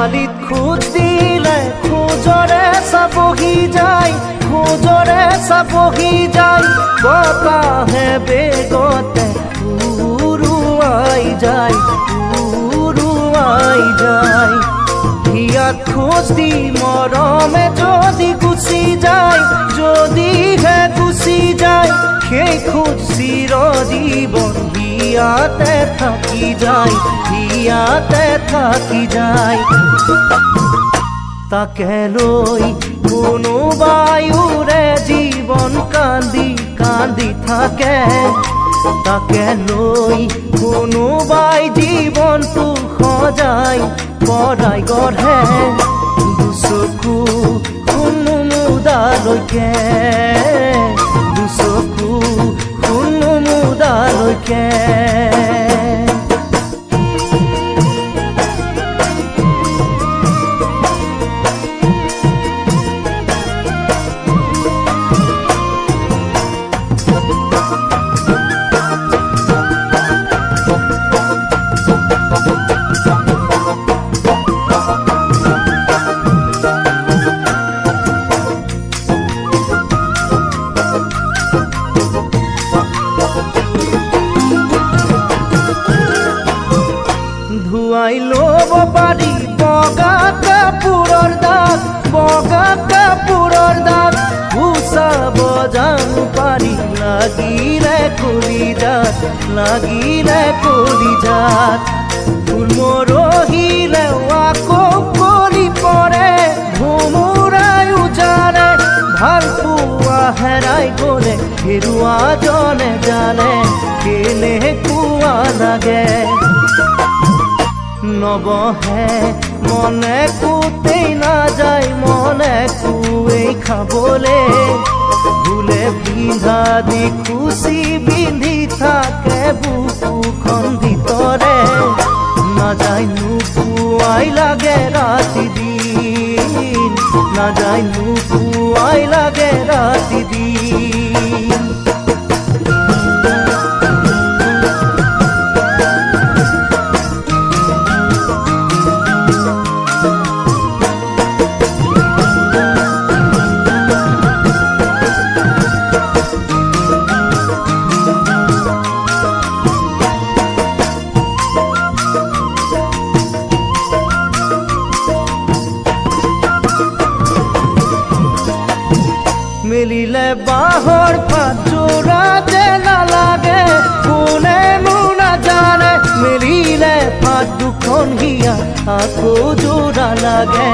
শেৱালিত খোজ দিলে খোজৰে চাবহি যায়, খোজৰে চাবহি যায়, বতাহে বেগতে উৰুৱাই যায়, উৰুৱাই যায়। হিয়াত খোজ দি মৰমে যদি গুচি যায়, যদিহে গুচি যায়, সেই খোজ চিৰজীৱন হিয়াতে থাকি যায়, হিয়াতে থাকি যায়। তাকে লৈ কোনোবাই উৰে জীৱন কান্দি কান্দি থাকে, তাকে লৈ কোনোবাই জীৱনটো সজাই পৰাই গঢ়ে, দুচকু মুদালৈকে, দুচকু মুদালৈকে। ধুৱাই ল'ব পাৰি বগা কাপোৰৰ দাগ, বগা কাপোৰৰ দাগ, গুচাব জানো পাৰি লাগিলে কলিজাত, লাগিলে কলিজাত। ফুল মৰহিলে আকৌ কলি পৰে, ভোমোৰাই উজানে, ভাল পোৱা হেৰাই গ'লে হেৰুৱা জনে জানে কেনেকুৱা লাগে। নবহে মনে কোতেই নাযায়, মনে কুৱেই খাবলে, ভুলে পিন্ধা দি খুচি পিন্ধি থাকে বুকুখন ভিতৰে, নাযায় নোপোৱাই লাগে ৰাতি দিন, নাযায় নোপোৱাই লাগে ৰাতি দিন। মেলিলে বাঁহৰ পাতযোৰা যে নালাগে, কোনেনো নাজানে, মেলিলে পাত দুখন হিয়া আকৌ যোৰা লাগে।